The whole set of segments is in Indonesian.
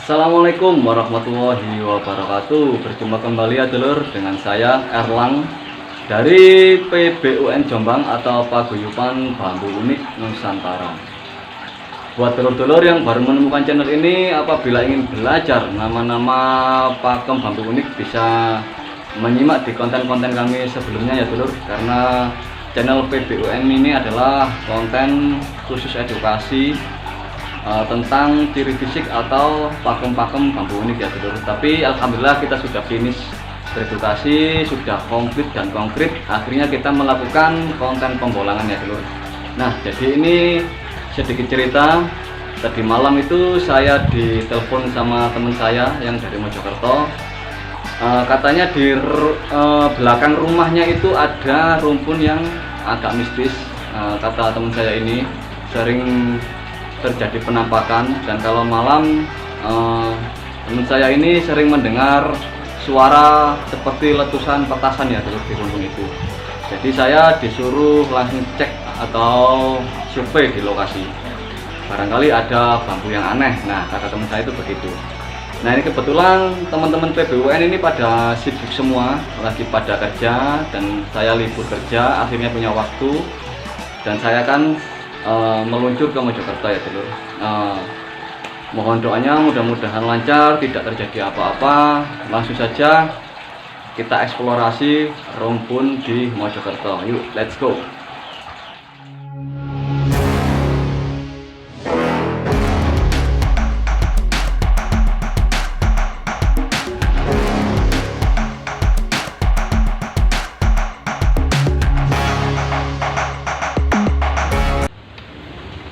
Assalamualaikum warahmatullahi wabarakatuh. Berjumpa kembali ya dulur dengan saya Erlang dari PBUN Jombang atau Paguyuban Bambu Unik Nusantara. Buat dulur-dulur yang baru menemukan channel ini, apabila ingin belajar nama-nama pakem bambu unik, bisa menyimak di konten-konten kami sebelumnya ya dulur, karena channel PBUN ini adalah konten khusus edukasi tentang ciri fisik atau pakem-pakem bambu unik ya dulur. Tapi alhamdulillah kita sudah finish beredukasi, sudah komplit dan konkret. Akhirnya kita melakukan konten pembolangan ya dulur. Nah, jadi ini sedikit cerita. Tadi malam itu saya ditelepon sama teman saya yang dari Mojokerto. Katanya di belakang rumahnya itu ada rumpun yang agak mistis. Kata teman saya ini sering terjadi penampakan, dan kalau malam teman saya ini sering mendengar suara seperti letusan petasan ya terus di rumpun itu. Jadi saya disuruh langsung cek atau survei di lokasi, barangkali ada bambu yang aneh. Nah, kata teman saya itu begitu. Nah, ini kebetulan teman-teman PBUN ini pada sibuk semua, lagi pada kerja, dan saya libur kerja, akhirnya punya waktu, dan saya kan meluncur ke Mojokerto ya dulur. Mohon doanya mudah-mudahan lancar, tidak terjadi apa-apa. Langsung saja kita eksplorasi rumpun di Mojokerto. Yuk, let's go.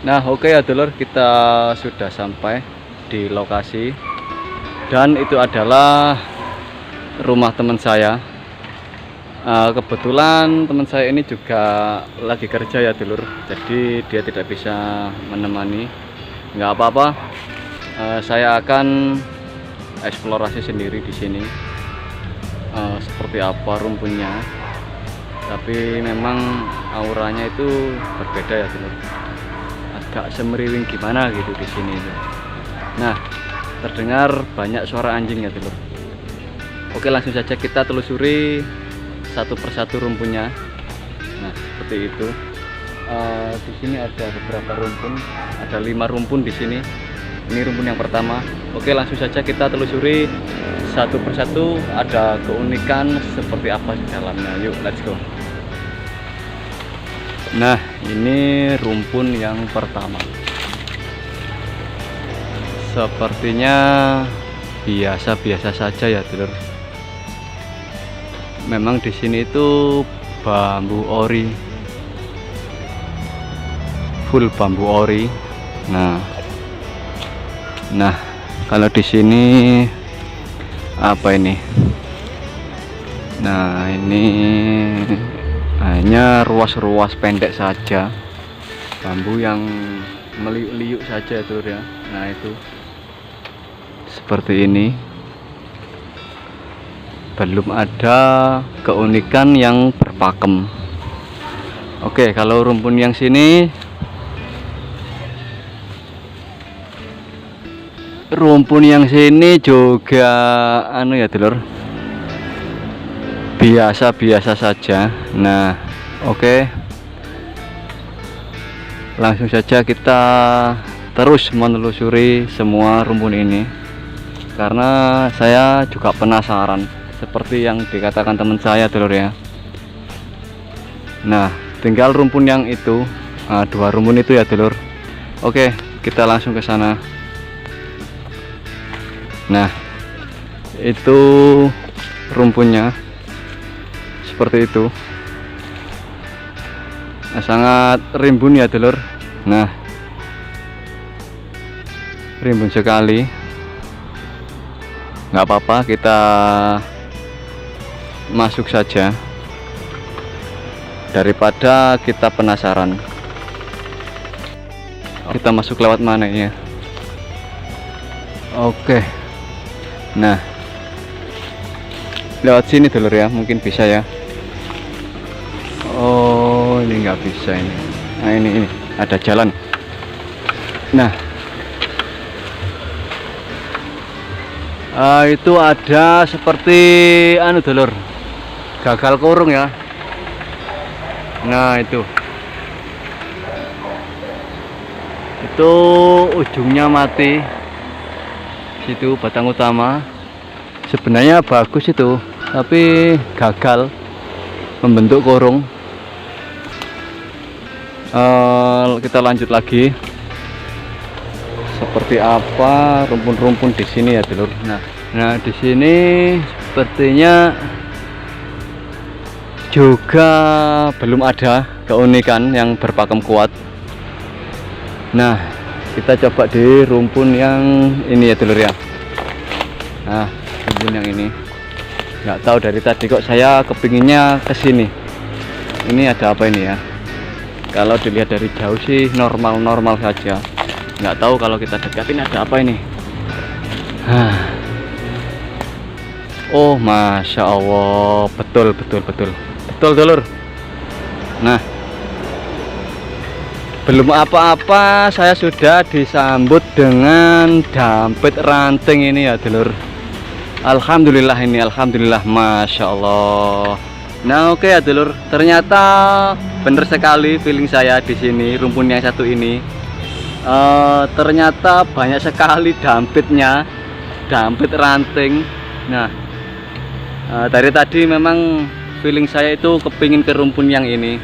Nah, oke ya dulur, kita sudah sampai di lokasi, dan itu adalah rumah teman saya. Kebetulan teman saya ini juga lagi kerja ya dulur, jadi dia tidak bisa menemani. Nggak apa-apa, saya akan eksplorasi sendiri di sini, seperti apa rumpunnya. Tapi memang auranya itu berbeda ya dulur, agak semeriwing gimana gitu di sini. Nah, terdengar banyak suara anjing ya dulur. Oke, langsung saja kita telusuri satu persatu rumpunnya. Nah, seperti itu. Di sini ada beberapa rumpun, ada 5 rumpun di sini. Ini rumpun yang pertama. Oke, langsung saja kita telusuri satu persatu, ada keunikan seperti apa di dalamnya. Yuk, let's go. Nah, ini rumpun yang pertama. Sepertinya biasa-biasa saja ya dulur. Memang di sini itu bambu ori, full bambu ori. Nah, kalau di sini apa ini? Nah, ini hanya ruas-ruas pendek saja, bambu yang meliuk-liuk saja itu ya. Nah, itu seperti ini, belum ada keunikan yang berpakem. Oke, kalau rumpun yang sini, juga anu ya dulur, biasa-biasa saja. Nah, oke, langsung saja kita terus menelusuri semua rumpun ini, karena saya juga penasaran seperti yang dikatakan teman saya dulur ya. Nah, tinggal rumpun yang itu, 2 rumpun itu ya dulur. Oke, kita langsung ke sana. Nah, itu rumpunnya seperti itu. Nah, sangat rimbun ya dulur. Nah, rimbun sekali. Nggak apa-apa, kita masuk saja daripada kita penasaran. Kita masuk lewat mana ya? Oke. Nah, lewat sini dulur ya, mungkin bisa ya. Oh, ini nggak bisa ini. Nah, ini ada jalan. Nah, Itu ada seperti anu dulur, gagal kurung ya. Nah itu ujungnya mati. Situ batang utama sebenarnya bagus itu, tapi gagal membentuk kurung. Kita lanjut lagi. Seperti apa rumpun-rumpun di sini ya dulur. Nah di sini sepertinya juga belum ada keunikan yang berpakem kuat. Nah kita coba di rumpun yang ini ya dulur ya. Nah rumpun yang ini, nggak tahu dari tadi kok saya kepinginnya ke sini. Ini ada apa ini ya? Kalau dilihat dari jauh sih normal-normal saja. Nggak tahu kalau kita dekatin ada apa ini. Oh masya Allah, betul dulur. Nah belum apa-apa saya sudah disambut dengan dampit ranting ini ya dulur. Alhamdulillah ini, alhamdulillah, masya Allah. Nah oke ya dulur, ternyata bener sekali feeling saya di sini rumpun yang satu ini. Ternyata banyak sekali dampitnya, dampit ranting. Nah dari tadi memang feeling saya itu kepingin ke rumpun yang ini,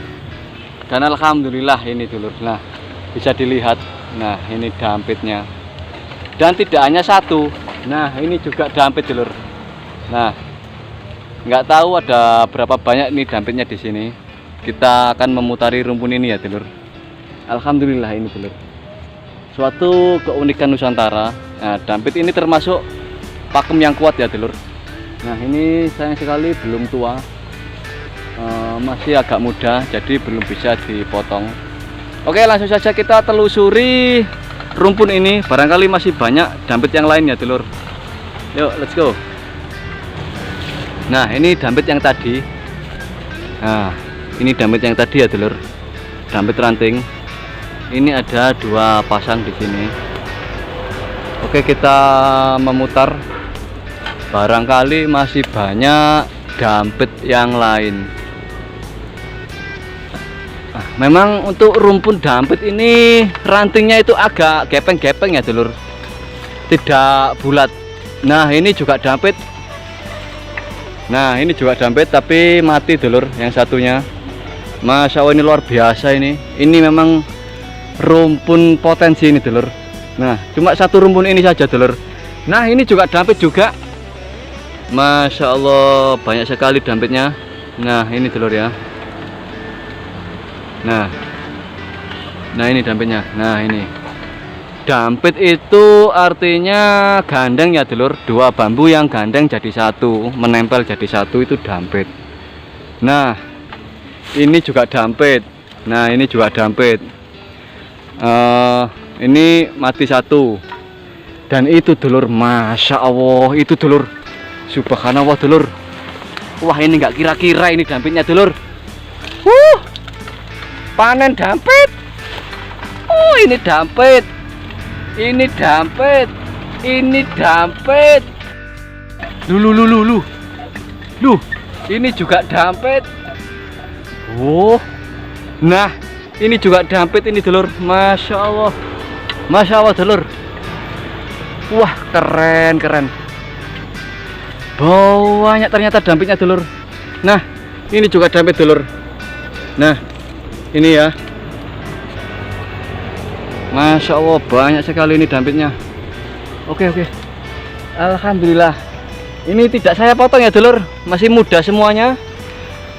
dan alhamdulillah ini dulur. Nah bisa dilihat, nah ini dampitnya, dan tidak hanya satu. Nah ini juga dampit dulur. Nah nggak tahu ada berapa banyak nih dampitnya di sini. Kita akan memutari rumpun ini ya dulur. Alhamdulillah ini dulur, suatu keunikan Nusantara. Nah dampit ini termasuk pakem yang kuat ya dulur. Nah ini sayang sekali belum tua, masih agak muda, jadi belum bisa dipotong. Oke langsung saja kita telusuri rumpun ini, barangkali masih banyak dampit yang lain ya dulur. Yuk let's go. Nah ini dampit yang tadi. Nah ini dampit yang tadi ya dulur, dampit ranting. Ini ada 2 pasang di sini. Oke kita memutar, barangkali masih banyak dampit yang lain. Memang untuk rumpun dampit ini rantingnya itu agak gepeng-gepeng ya dulur, tidak bulat. Nah ini juga dampit. Nah ini juga dampit tapi mati dulur yang satunya. Masya Allah ini luar biasa ini. Ini memang rumpun potensi ini dulur. Nah cuma satu rumpun ini saja dulur. Nah ini juga dampit juga. Masya Allah banyak sekali dampitnya. Nah ini dulur ya. Nah ini dampitnya. Nah ini dampit itu artinya gandeng ya dulur. 2 bambu yang gandeng jadi satu, menempel jadi satu, itu dampit. Nah ini juga dampit. Nah ini juga dampit. Ini mati satu, dan itu dulur, masya Allah itu dulur, subhanallah dulur. Wah ini nggak kira-kira ini dampitnya dulur. Panen dampit. Ini dampit, ini dampit, ini dampit. Lu ini juga dampit. Nah ini juga dampit ini dulur, masya Allah dulur. Wah keren. Banyak ternyata dampitnya dulur. Nah ini juga dampit dulur. Nah ini ya, masya Allah banyak sekali ini dampitnya. Oke alhamdulillah. Ini tidak saya potong ya dulur, masih muda semuanya.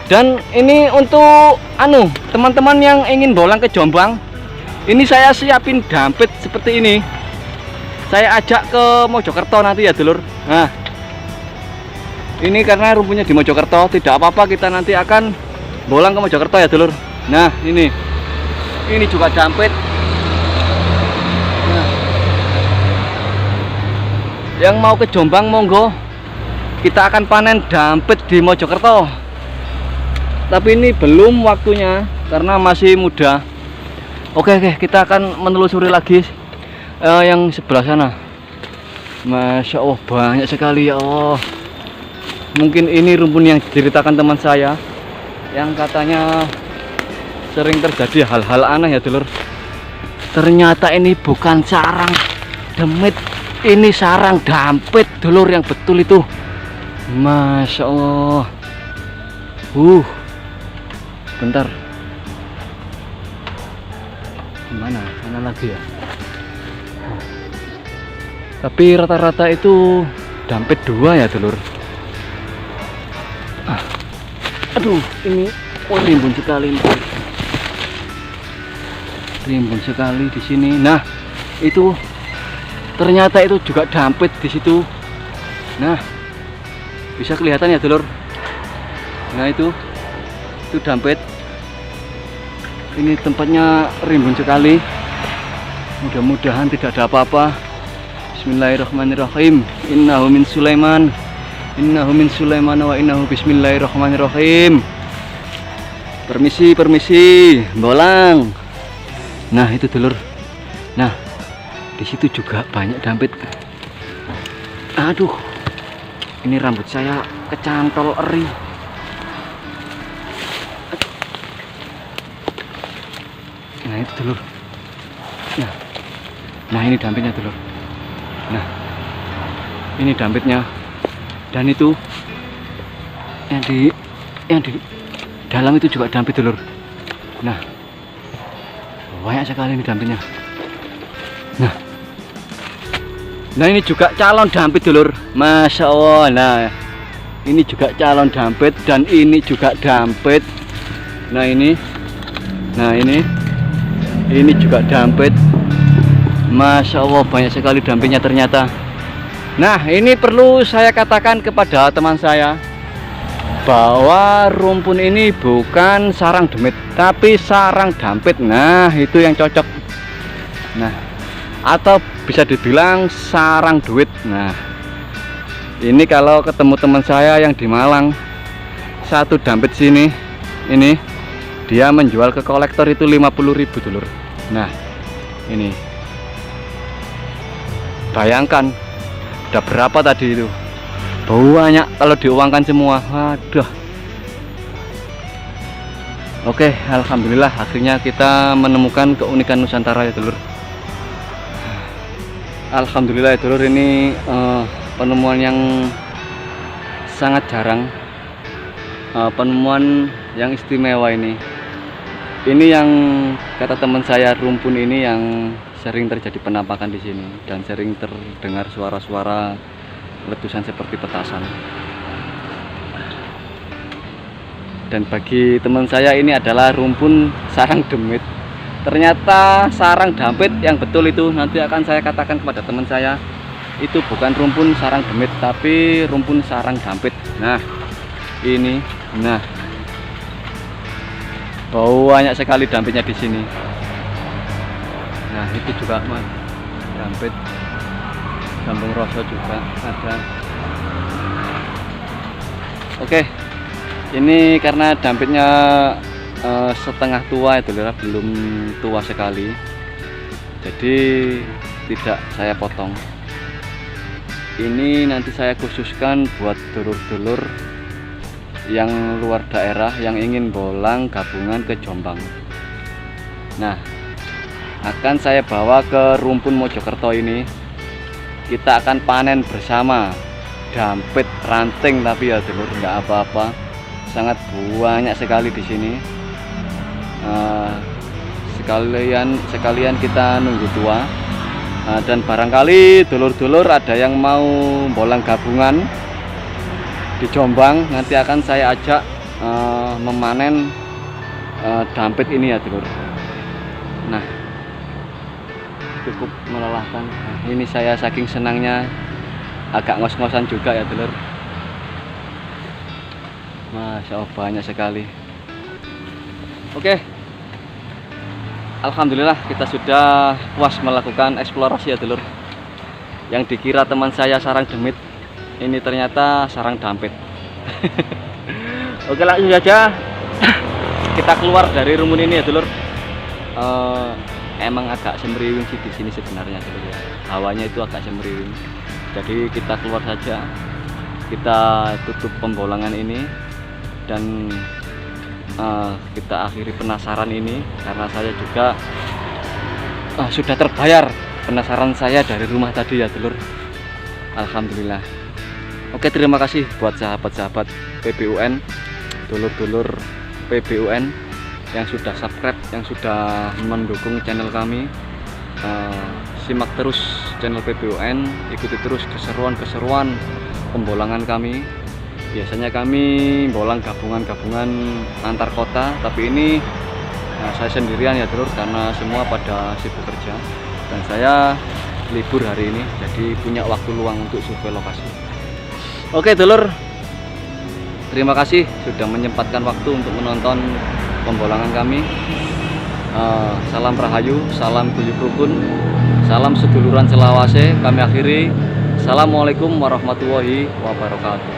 Dan ini untuk teman-teman yang ingin bolang ke Jombang, ini saya siapin dampit seperti ini. Saya ajak ke Mojokerto nanti ya dulur. Nah ini karena rumpunya di Mojokerto, tidak apa-apa, kita nanti akan bolang ke Mojokerto ya dulur. Nah ini juga dampit. Nah, yang mau ke Jombang monggo, kita akan panen dampit di Mojokerto. Tapi ini belum waktunya karena masih muda. Oke, kita akan menelusuri lagi yang sebelah sana. Masya Allah, banyak sekali ya Allah. Mungkin ini rumpun yang diceritakan teman saya, yang katanya sering terjadi hal-hal aneh ya dulur. Ternyata ini bukan sarang demit, ini sarang dampit dulur, yang betul itu. Masya Allah. Bentar. Mana? Mana lagi ya? Tapi rata-rata itu dampit 2 ya dulur. Aduh, ini rimbun sekali nih. Rimbun sekali di sini. Nah, itu ternyata itu juga dampit di situ. Nah, bisa kelihatan ya dulur. Nah, itu dampit. Ini tempatnya rimbun sekali. Mudah-mudahan tidak ada apa-apa. Bismillahirrahmanirrahim. Innahu min Sulaiman. Innahu min Sulaiman wa innahu bismillahirrahmanirrahim. Permisi, bolang. Nah, itu dulur. Nah, di situ juga banyak dampit. Aduh. Ini rambut saya kecantol eri. Nah, itu dulur. Nah, ini dampitnya dulur. Nah, ini dampitnya. Dan itu yang di dalam itu juga dampit dulur. Nah, banyak sekali ini dampitnya. Nah, ini juga calon dampit dulur. Masya Allah. Nah, ini juga calon dampit dan ini juga dampit. Nah, ini juga dampit. Masya Allah, banyak sekali dampitnya ternyata. Nah, ini perlu saya katakan kepada teman saya bahwa rumpun ini bukan sarang demit, tapi sarang dampit. Nah, itu yang cocok. Nah, atau bisa dibilang sarang duit. Nah, ini kalau ketemu teman saya yang di Malang, satu dampit sini, ini dia menjual ke kolektor itu 50.000 dulur. Nah, ini bayangkan udah berapa tadi itu, banyak kalau diuangkan semua. Waduh. Oke, alhamdulillah akhirnya kita menemukan keunikan Nusantara ya dulur. Alhamdulillah ya dulur, ini penemuan yang sangat jarang, penemuan yang istimewa ini. Ini yang kata teman saya, rumpun ini yang sering terjadi penampakan di sini dan sering terdengar suara-suara letusan seperti petasan. Dan bagi teman saya ini adalah rumpun sarang demit. Ternyata sarang dampit yang betul itu. Nanti akan saya katakan kepada teman saya, itu bukan rumpun sarang demit, tapi rumpun sarang dampit. Nah, ini, nah, banyak sekali dampitnya di sini. Nah, itu juga mas dampit Gambung Roso juga ada. Oke, ini karena dampitnya setengah tua itu, belum tua sekali, jadi tidak saya potong. Ini nanti saya khususkan buat dulur-dulur yang luar daerah yang ingin bolang gabungan ke Jombang. Nah, akan saya bawa ke rumpun Mojokerto ini. Kita akan panen bersama dampit ranting, tapi ya dulur, nggak apa-apa, sangat banyak sekali di sini. Sekalian kita nunggu tua. Dan barangkali dulur-dulur ada yang mau bolang gabungan di Jombang, nanti akan saya ajak memanen dampit ini ya dulur. Nah, cukup melelahkan. Nah, ini saya saking senangnya agak ngos-ngosan juga ya dulur. Masya Allah, banyak sekali. Oke, alhamdulillah kita sudah puas melakukan eksplorasi ya dulur. Yang dikira teman saya sarang demit, ini ternyata sarang dampit. Oke, langsung saja kita keluar dari rumpun ini ya dulur. Emang agak semriwing sih di sini sebenarnya dulur ya. Hawanya itu agak semriwing. Jadi kita keluar saja, kita tutup pembolangan ini, dan kita akhiri penasaran ini karena saya juga sudah terbayar penasaran saya dari rumah tadi ya dulur. Alhamdulillah. Oke, terima kasih buat sahabat-sahabat PBUN, dulur-dulur PBUN yang sudah subscribe, yang sudah mendukung channel kami. Simak terus channel PBUN, ikuti terus keseruan-keseruan pembolangan kami. Biasanya kami bolang gabungan-gabungan antar kota, tapi ini saya sendirian ya dulur, karena semua pada sibuk kerja dan saya libur hari ini, jadi punya waktu luang untuk survei lokasi. Oke dulur, terima kasih sudah menyempatkan waktu untuk menonton pembolangan kami. Salam Rahayu, salam guyub rukun, salam seduluran selawase. Kami akhiri. Assalamualaikum warahmatullahi wabarakatuh.